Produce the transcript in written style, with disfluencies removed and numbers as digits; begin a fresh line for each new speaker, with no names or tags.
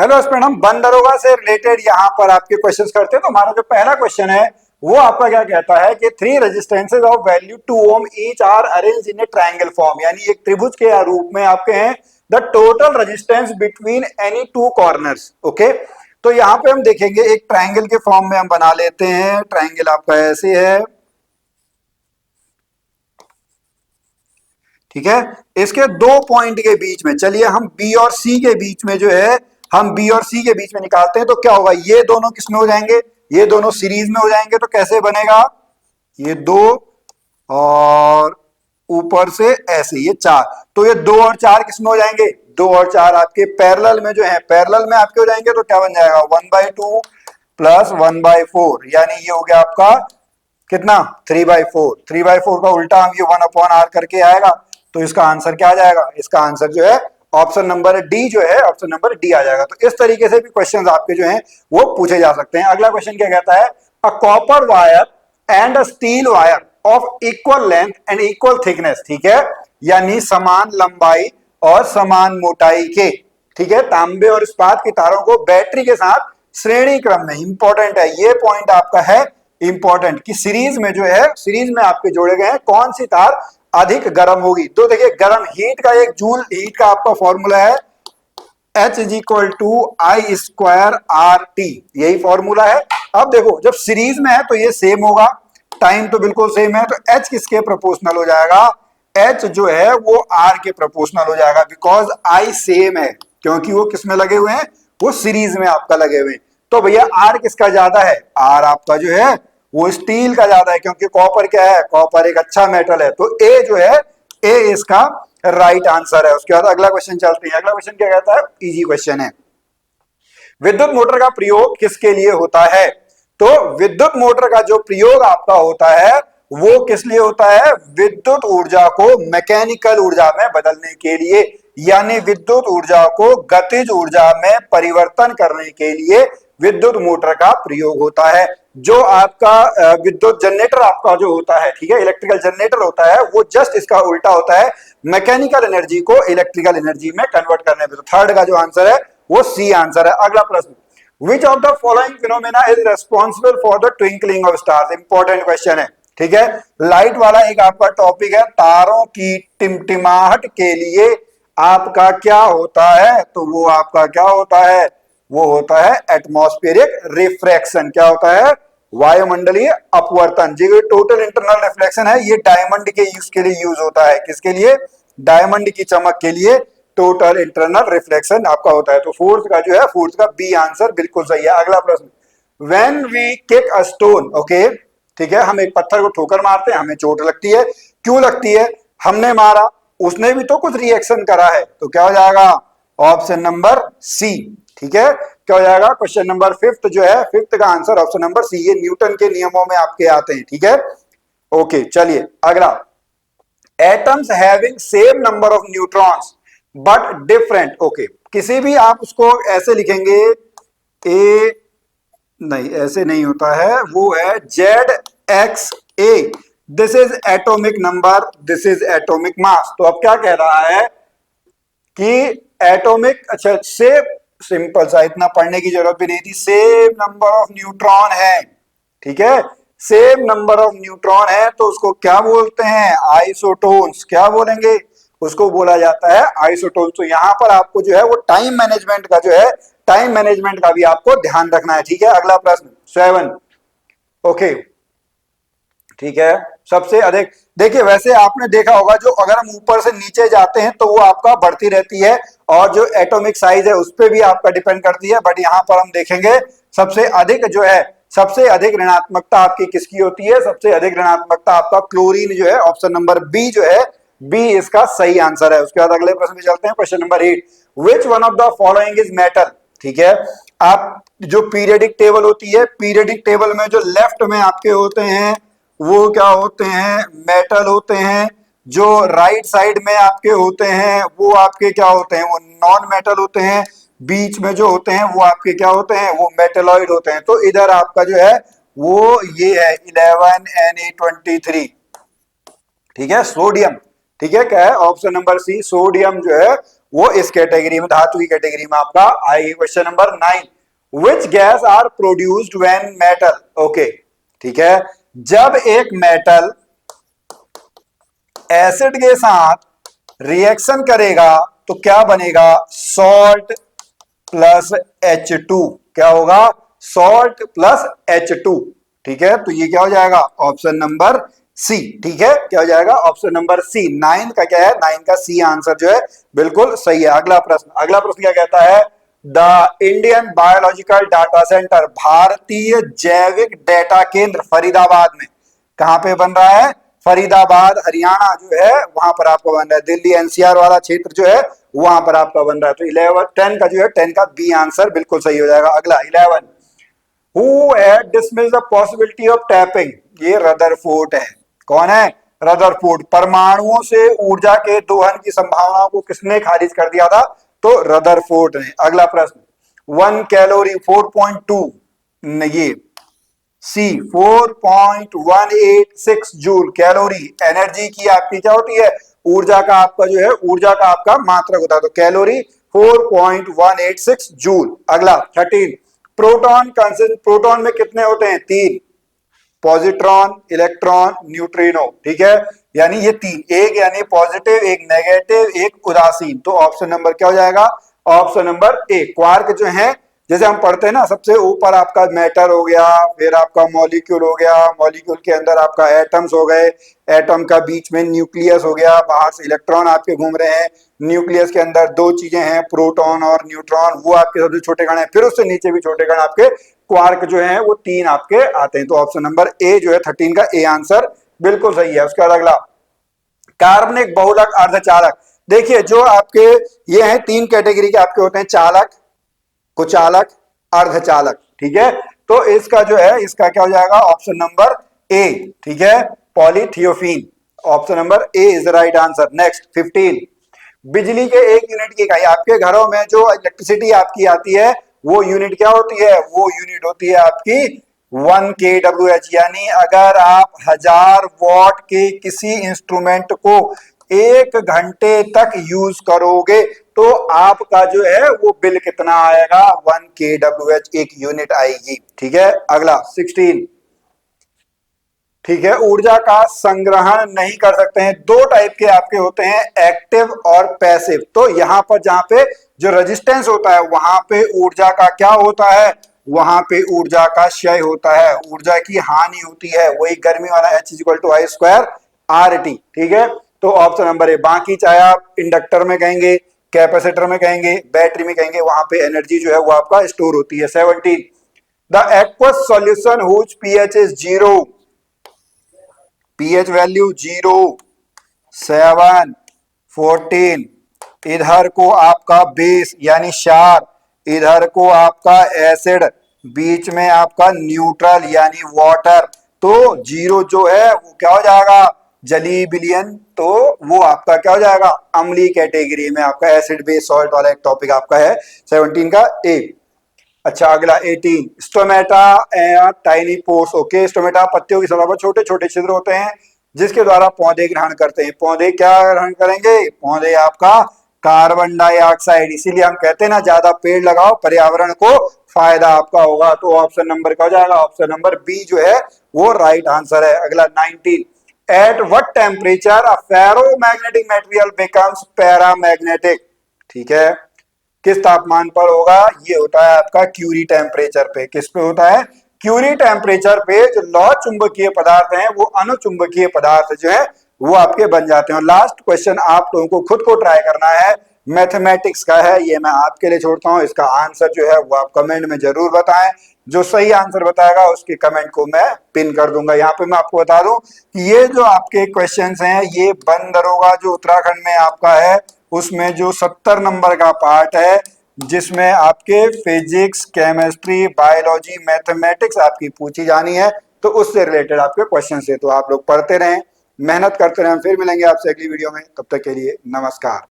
Hello student, हम बंद दरोगा से रिलेटेड यहाँ पर आपके क्वेश्चंस करते हैं। तो हमारा जो पहला क्वेश्चन है वो आपका क्या कहता है कि three resistances of value 2 ohm each are arranged in a triangle form, यानी एक त्रिभुज के रूप में आपके हैं the total resistance between any two corners. Okay, तो यहाँ पे हम देखेंगे एक ट्रायंगल के फॉर्म में हम बना लेते हैं। ट्रायंगल आपका ऐसे है, ठीक है। इसके दो पॉइंट के बीच में, चलिए हम बी और सी के बीच में जो है, हम बी और सी के बीच में निकालते हैं। तो क्या होगा, ये दोनों किसमें हो जाएंगे, ये दोनों सीरीज में हो जाएंगे। तो कैसे बनेगा, ये दो और ऊपर से ऐसे ये चार, तो ये दो और चार किसमें हो जाएंगे, दो और चार आपके पैरेलल में जो है, पैरेलल में आपके हो जाएंगे। तो क्या बन जाएगा 1/2 प्लस 1/4, यानी ये हो गया आपका कितना 3/4। 3/4 का उल्टा हम ये 1/r करके आएगा। तो इसका आंसर क्या आ जाएगा, इसका आंसर जो है ऑप्शन नंबर डी जो है, ऑप्शन नंबर डी आ जाएगा। तो इस तरीके से भी क्वेश्चंस आपके जो हैं वो पूछे जा सकते हैं। अगला क्वेश्चन क्या कहता है, a copper wire and a steel wire of equal length and equal thickness, ठीक है, यानी समान लंबाई और समान मोटाई के, ठीक है, तांबे और इस्पात की तारों को बैटरी के साथ श्रेणी क्रम में, इंपॉर्टेंट है ये पॉइंट आपका है इंपॉर्टेंट, कि सीरीज में जो है, सीरीज में आपके जोड़े गए हैं, कौन सी तार अधिक गर्म होगी। तो देखिए गर्म हीट का, एक जूल हीट का आपका फॉर्मूला है H is equal to I square R T, यही फॉर्मूला है। अब देखो जब सीरीज में है तो ये सेम होगा, टाइम तो बिल्कुल सेम है, तो H किसके प्रोपोर्शनल हो जाएगा, H जो है वो R के प्रोपोर्शनल हो जाएगा, बिकॉज I सेम है, क्योंकि वो किसमें लगे हुए हैं, वो सीरीज में आपका लगे हुए हैं। तो भैया R किसका ज्यादा है, R आपका जो है वो स्टील का ज्यादा है, क्योंकि कॉपर क्या है, कॉपर एक अच्छा मेटल है। तो ए जो है, ए इसका राइट आंसर है। उसके बाद अगला क्वेश्चन चलते हैं। अगला क्वेश्चन क्या कहता है, इजी क्वेश्चन है, विद्युत मोटर का प्रयोग किसके लिए होता है। तो विद्युत मोटर का जो प्रयोग आपका होता है वो किस लिए होता है, विद्युत ऊर्जा को मैकेनिकल ऊर्जा में बदलने के लिए, यानी विद्युत ऊर्जा को गतिज ऊर्जा में परिवर्तन करने के लिए विद्युत मोटर का प्रयोग होता है। जो आपका विद्युत जनरेटर आपका जो होता है, ठीक है, इलेक्ट्रिकल जनरेटर होता है, वो जस्ट इसका उल्टा होता है, मैकेनिकल एनर्जी को इलेक्ट्रिकल एनर्जी में कन्वर्ट करने में। तो थर्ड का जो आंसर है वो सी आंसर है। अगला प्रश्न, which of the following phenomena is responsible for the twinkling of stars, important question है, ठीक है। लाइट वाला एक आपका टॉपिक है, तारों की टिमटिमाहट के लिए आपका क्या होता है, तो वो आपका क्या होता है, वो होता है एटमॉस्फेरिक रिफ्रैक्शन। क्या होता है, वायुमंडलीय अपवर्तन। जी टोटल इंटरनल रिफ्लेक्शन है, ये डायमंड के यूज के लिए यूज होता है, किसके लिए, डायमंड की चमक के लिए टोटल इंटरनल रिफ्लेक्शन आपका होता है। तो फोर्थ का जो है, फोर्थ का बी आंसर बिल्कुल सही है। अगला प्रश्न, when we kick a stone, okay, ठीक है, हम एक पत्थर को ठोकर मारते हैं, हमें चोट लगती है, क्यों लगती है, हमने मारा, उसने भी तो कुछ रिएक्शन करा है। तो क्या हो जाएगा, ऑप्शन नंबर सी, ठीक है। क्या हो जाएगा, क्वेश्चन नंबर फिफ्थ जो है, फिफ्थ का आंसर ऑप्शन नंबर सी, ये न्यूटन के नियमों में आपके आते हैं, ठीक है। ओके चलिए अगला, atoms having same number of neutrons but different, okay, किसी भी आप उसको ऐसे लिखेंगे, ए नहीं ऐसे नहीं होता है, वो है ZXA, this is atomic number, this is atomic mass. तो अब क्या कह रहा है कि एटॉमिक, अच्छा से सिंपल सा, इतना पढ़ने की जरूरत भी नहीं थी, सेम नंबर ऑफ न्यूट्रॉन है, ठीक है, सेम नंबर ऑफ न्यूट्रॉन है, तो उसको क्या बोलते हैं, आइसोटोन्स। क्या बोलेंगे, उसको बोला जाता है आइसोटोन्स। तो यहां पर आपको जो है वो टाइम मैनेजमेंट का जो है, टाइम मैनेजमेंट का भी आपको ध्यान रखना है, ठीक है। अगला प्रश्न 7, ओके, ठीक है, सबसे अधिक, देखिए वैसे आपने देखा होगा, जो अगर हम ऊपर से नीचे जाते हैं तो वो आपका बढ़ती रहती है, और जो एटॉमिक साइज है उस पर भी आपका डिपेंड करती है, बट यहां पर हम देखेंगे सबसे अधिक जो है, सबसे अधिक ऋणात्मकता आपकी किसकी होती है, सबसे अधिक ऋणात्मकता आपका क्लोरीन जो है, ऑप्शन नंबर बी जो है, बी इसका सही आंसर है। उसके बाद अगले प्रश्न में चलते हैं, question number 8, which one of the following is metal, ठीक है। आप जो पीरियडिक टेबल होती है, पीरियडिक टेबल में जो लेफ्ट में आपके होते हैं वो क्या होते हैं, मेटल होते हैं, जो राइट साइड में आपके होते हैं वो आपके क्या होते हैं, वो नॉन मेटल होते हैं, बीच में जो होते हैं वो आपके क्या होते हैं, वो मेटेलॉइड होते हैं। तो इधर आपका जो है वो ये है 11Na23, ठीक है, सोडियम, ठीक है, क्या है, ऑप्शन नंबर सी सोडियम जो है वो इस कैटेगरी में, धातु की कैटेगरी में आपका आएगी। Question number 9, which gas are produced when metal, okay ठीक है, जब एक मेटल एसिड के साथ रिएक्शन करेगा तो क्या बनेगा, सॉल्ट प्लस H2, क्या होगा, सॉल्ट प्लस H2, ठीक है, तो ये क्या हो जाएगा, ऑप्शन नंबर सी, ठीक है, क्या हो जाएगा, ऑप्शन नंबर सी। 9 का क्या है, 9 का सी आंसर जो है बिल्कुल सही है। अगला प्रश्न क्या कहता है, the Indian biological data centre, भारतीय जैविक डेटा केंद्र फरीदाबाद में, कहां पे बन रहा है, फरीदाबाद हरियाणा जो है वहां पर आपको बन रहा है, दिल्ली एनसीआर वाला क्षेत्र जो है वहां पर आपका बन रहा है। तो 11 10 का जो है 10 का बी आंसर बिल्कुल सही हो जाएगा। अगला 11, who had dismissed the possibility of tapping, ये रदरफोर्ड है, कौन है, रदरफोर्ड। परमाणुओं से ऊर्जा के दोहन की संभावना को किसने खारिज कर दिया था, तो रदरफोर्ड ने। अगला प्रश्न, 1 कैलोरी 4.2, ये सी 4.186 जूल कैलोरी एनर्जी की आपकी क्या होती है, ऊर्जा का आपका जो है, ऊर्जा का आपका मात्रक होता है, तो कैलोरी 4.186 जूल। अगला 13, प्रोटॉन में कितने होते हैं, 3, पॉजिट्रॉन, इलेक्ट्रॉन, न्यूट्रिनो, ठीक है, यानी ये 3, एक यानी पॉजिटिव, एक नेगेटिव, एक उदासीन, तो ऑप्शन नंबर क्या हो जाएगा, ऑप्शन नंबर ए। क्वार्क जो है, जैसे हम पढ़ते हैं ना, सबसे ऊपर आपका मैटर हो गया, फिर आपका मॉलिक्यूल हो गया, मॉलिक्यूल के अंदर आपका एटम्स हो गए, एटम का बीच में न्यूक्लियस हो गया, बाहर से इलेक्ट्रॉन आपके घूम रहे हैं, न्यूक्लियस के अंदर 2 चीजें हैं, प्रोटॉन और न्यूट्रॉन, वो आपके सबसे छोटे कण हैं, फिर उससे नीचे भी छोटे कण आपके क्वार्क जो हैं वो 3 आपके आते हैं, तो ऑप्शन नंबर ए जो है 13 का ए आंसर बिल्कुल सही है। उसके बाद अगला, कार्बनिक बहुलक अर्धचालक, देखिए जो आपके ये हैं 3 कैटेगरी के आपके होते हैं, चालक, कुचालक, अर्धचालक, ठीक है, तो इसका जो है, इसका क्या हो जाएगा, ऑप्शन नंबर ए, ठीक है, पॉलीथियोफीन, option number A is the right answer. Next 15, बिजली के 1 यूनिट की इकाई, आपके घरों में जो इलेक्ट्रिसिटी आपकी आती है वो यूनिट क्या होती है, वो यूनिट होती है आपकी 1 kWh, यानी अगर आप 1000 वॉट के किसी इंस्ट्रूमेंट को 1 घंटे तक यूज करोगे तो आपका जो है वो बिल कितना आएगा, 1 kWh, 1 यूनिट आएगी, ठीक है। अगला 16, ठीक है, ऊर्जा का संग्रहण नहीं कर सकते हैं, 2 टाइप के आपके होते हैं, एक्टिव और पैसिव। तो यहां पर जहां पे जो रेजिस्टेंस होता है वहां पे ऊर्जा का क्या होता है, वहां पे ऊर्जा का क्षय होता है, ऊर्जा की हानि होती है, वही गर्मी वाला H=I²RT, ठीक है, तो ऑप्शन नंबर ए। बाकी चाहे आप इंडक्टर में कहेंगे, कैपेसिटर में कहेंगे, बैटरी में कहेंगे, वहां पे एनर्जी जो है वो आपका स्टोर होती है। 17, the aqueous solution whose pH is 0, pH value 0, 7, 14, इधर को आपका बेस यानी क्षार, इधर को आपका एसिड, बीच में आपका न्यूट्रल यानी वाटर, तो 0 जो है वो क्या हो जाएगा, जलीय विलयन, तो वो आपका क्या हो जाएगा, अम्लीय कैटेगरी में आपका एसिड बेस सॉल्ट वाला एक टॉपिक आपका है 17 का ए। अच्छा अगला 18, stomata and tiny pores, okay, stomata पत्तियों की सतह पर छोटे छोटे छिद्र होते हैं जिसके द्वारा पौधे ग्रहण करते हैं। पौधे क्या ग्रहण करेंगे, पौधे आपका कार्बन डाइऑक्साइड, इसीलिए हम कहते हैं ना ज्यादा पेड़ लगाओ पर्यावरण को फायदा आपका होगा, तो ऑप्शन नंबर क्या हो जाएगा, ऑप्शन नंबर बी जो है वो राइट आंसर है। अगला 19, at what temperature a ferromagnetic material becomes paramagnetic, ठीक है, किस तापमान पर होगा, ये होता है आपका क्यूरी टेम्परेचर पे। किस पे होता है, क्यूरी टेम्परेचर पे जो लौ चुंबकीय पदार्थ हैं वो अनुचुंबकीय पदार्थ जो है वो आपके बन जाते हैं। और लास्ट क्वेश्चन आप लोगों को खुद को ट्राई करना है, मैथमेटिक्स का है, ये मैं आपके लिए छोड़ता हूं, इसका आंसर जो है वो आप कमेंट में जरूर बताएं, जो सही आंसर बताएगा उसके कमेंट को मैं पिन कर दूंगा। यहाँ पे मैं आपको बता दूं कि ये जो आपके क्वेश्चंस हैं ये बन दरोगा जो उत्तराखंड में आपका है उसमें जो 70 नंबर का पार्ट है जिसमें आपके फिजिक्स, केमिस्ट्री, बायोलॉजी, मैथमेटिक्स आपकी पूछी जानी है, तो उससे रिलेटेड आपके क्वेश्चन है, तो आप लोग पढ़ते रहें, मेहनत करते रहें। फिर मिलेंगे आपसे अगली वीडियो में, तब तक के लिए नमस्कार।